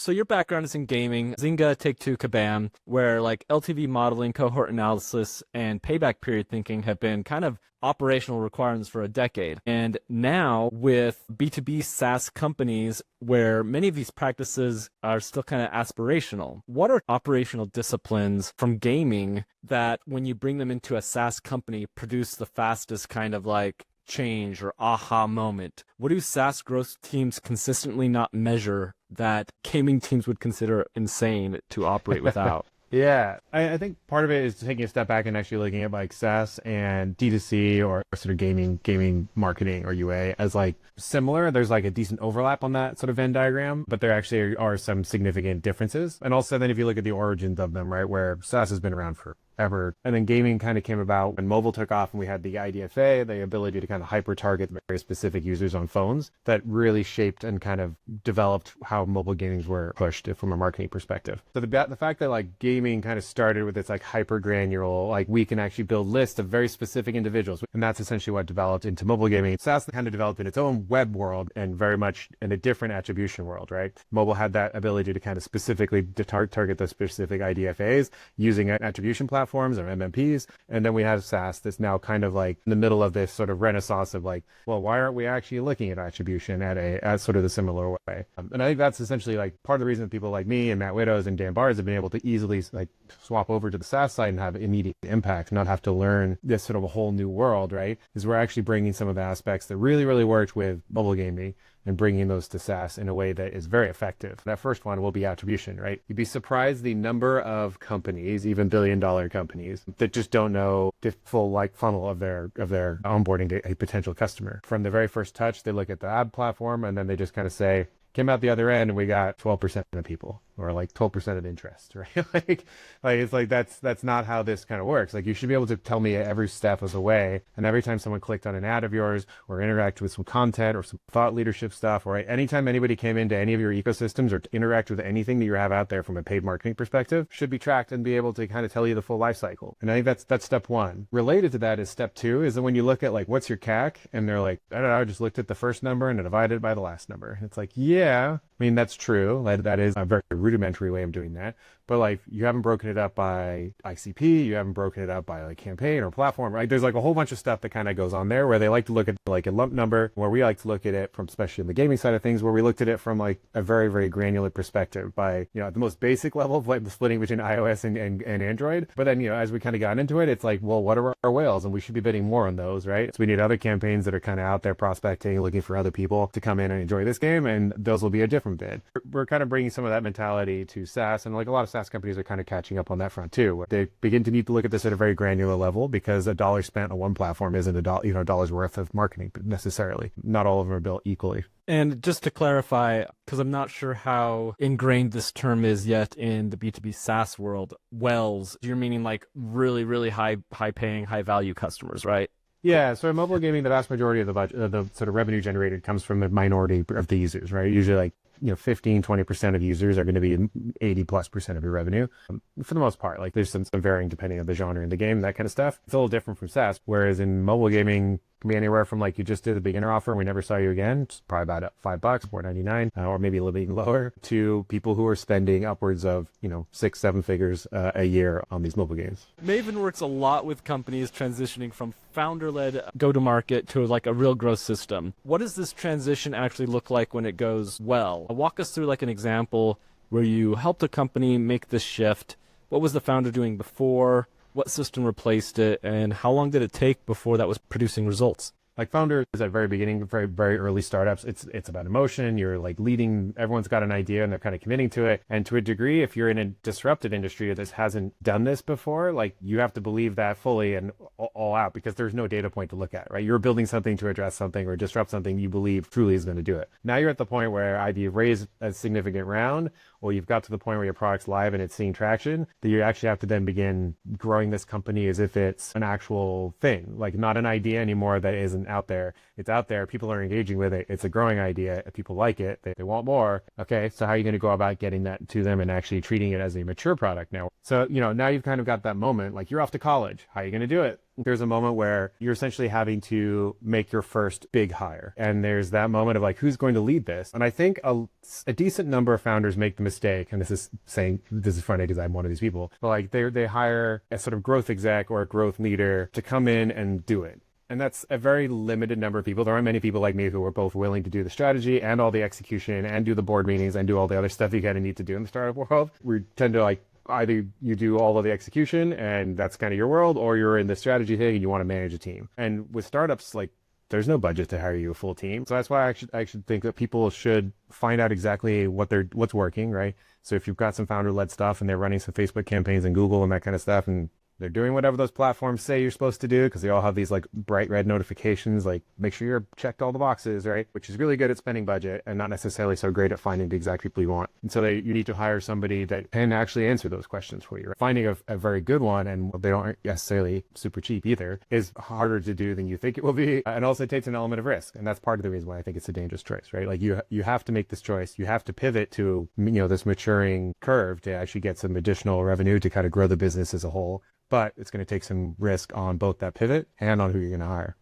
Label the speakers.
Speaker 1: So your background is in gaming, Zynga, Take-Two, Kabam, where like LTV modeling, cohort analysis, and payback period thinking have been kind of operational requirements for a decade. And now with B2B SaaS companies where many of these practices are still kind of aspirational, what are operational disciplines from gaming that when you bring them into a SaaS company produce the fastest kind of like change or aha moment? What do SaaS growth teams consistently not measure that gaming teams would consider insane to operate without?
Speaker 2: Yeah, I think part of it is taking a step back and actually looking at like SaaS and D2C or sort of gaming marketing or UA as like similar. There's like a decent overlap on that sort of Venn diagram, but there actually are some significant differences. And also then if you look at the origins of them, right, where SaaS has been around for ever. And then gaming kind of came about when mobile took off and we had the IDFA, the ability to kind of hyper target very specific users on phones that really shaped and kind of developed how mobile gamings were pushed from a marketing perspective. So the fact that like gaming kind of started with its like hyper granular, like we can actually build lists of very specific individuals. And that's essentially what developed into mobile gaming. SaaS kind of developed in its own web world and very much in a different attribution world, right? Mobile had that ability to kind of specifically target those specific IDFAs using an attribution platforms or MMPs. And then we have SaaS that's now kind of like in the middle of this sort of renaissance of like, well, why aren't we actually looking at attribution at sort of the similar way? And I think that's essentially like part of the reason that people like me and Matt Widows and Dan Bars have been able to easily like swap over to the SaaS side and have immediate impact, not have to learn this sort of a whole new world, right? Is we're actually bringing some of the aspects that really, really worked with mobile gaming and bringing those to SaaS in a way that is very effective. That first one will be attribution, right? You'd be surprised the number of companies, even billion-dollar companies, that just don't know the full like funnel of their onboarding to a potential customer. From the very first touch, they look at the ad platform and then they just kind of say, came out the other end and we got 12% of people or like 12% of interest, right? like it's like that's not how this kind of works. Like you should be able to tell me every step of the way, and every time someone clicked on an ad of yours or interacted with some content or some thought leadership stuff, or anytime anybody came into any of your ecosystems or interact with anything that you have out there from a paid marketing perspective, should be tracked and be able to kind of tell you the full life cycle. And I think that's step one. Related to that is step two, is that when you look at like what's your CAC, and they're like, I don't know, I just looked at the first number and I divided it by the last number. It's like, yeah, I mean, that's true. That is a very rudimentary way of doing that. But like, you haven't broken it up by ICP, you haven't broken it up by like campaign or platform, right? There's like a whole bunch of stuff that kind of goes on there where they like to look at like a lump number, where we like to look at it from, especially in the gaming side of things, where we looked at it from like a very, very granular perspective by, you know, at the most basic level of like the splitting between iOS and Android. But then, you know, as we kind of got into it, it's like, well, what are our whales? And we should be bidding more on those, right? So we need other campaigns that are kind of out there prospecting, looking for other people to come in and enjoy this game. And those will be a different bid. We're kind of bringing some of that mentality to SaaS, and like a lot of SaaS companies are kind of catching up on that front too. They begin to need to look at this at a very granular level, because a dollar spent on one platform isn't a dollar's worth of marketing necessarily. Not all of them are built equally.
Speaker 1: And just to clarify, because I'm not sure how ingrained this term is yet in the B2B SaaS world, wells, you're meaning like really, really high paying, high value customers, right?
Speaker 2: Yeah, so in mobile gaming, the vast majority of the budget, the sort of revenue generated comes from a minority of the users, right? Usually like, 15-20% of users are going to be 80+% of your revenue. For the most part, like there's some varying depending on the genre in the game, that kind of stuff. It's a little different from SaaS, whereas in mobile gaming, can be anywhere from like you just did a beginner offer and we never saw you again, it's probably about $5, $4.99, or maybe a little bit even lower, to people who are spending upwards of 6-7 figures a year on these mobile games.
Speaker 1: MAVAN works a lot with companies transitioning from founder-led go-to-market to like a real growth system. What does this transition actually look like when it goes well? Walk us through like an example where you helped a company make this shift. What was the founder doing before? What system replaced it, and how long did it take before that was producing results?
Speaker 2: Like founders at very beginning, very, very early startups, it's about emotion. You're like leading, everyone's got an idea and they're kind of committing to it. And to a degree, if you're in a disrupted industry that hasn't done this before, like you have to believe that fully and all out, because there's no data point to look at, right? You're building something to address something or disrupt something you believe truly is going to do it. Now you're at the point where either you've raised a significant round, or you've got to the point where your product's live and it's seeing traction, that you actually have to then begin growing this company as if it's an actual thing, like not an idea anymore that isn't isn't out there. It's out there. People are engaging with it. It's a growing idea. People like it. They want more. Okay, so how are you going to go about getting that to them and actually treating it as a mature product now? So, now you've kind of got that moment, like you're off to college. How are you going to do it? There's a moment where you're essentially having to make your first big hire. And there's that moment of like, who's going to lead this? And I think a decent number of founders make the mistake, and this is funny because I'm one of these people, but like they hire a sort of growth exec or a growth leader to come in and do it. And that's a very limited number of people. There aren't many people like me who are both willing to do the strategy and all the execution and do the board meetings and do all the other stuff you kind of need to do in the startup world. We tend to like, either you do all of the execution and that's kind of your world, or you're in the strategy thing and you want to manage a team. And with startups, like there's no budget to hire you a full team. So that's why I should think that people should find out exactly what's working, right? So if you've got some founder-led stuff and they're running some Facebook campaigns and Google and that kind of stuff, and they're doing whatever those platforms say you're supposed to do, because they all have these like bright red notifications, like make sure you're checked all the boxes, right? Which is really good at spending budget and not necessarily so great at finding the exact people you want. And so you need to hire somebody that can actually answer those questions for you. Right? Finding a very good one, and they aren't necessarily super cheap either, is harder to do than you think it will be. And also takes an element of risk. And that's part of the reason why I think it's a dangerous choice, right? Like you have to make this choice. You have to pivot to, this maturing curve to actually get some additional revenue to kind of grow the business as a whole. But it's going to take some risk on both that pivot and on who you're going to hire.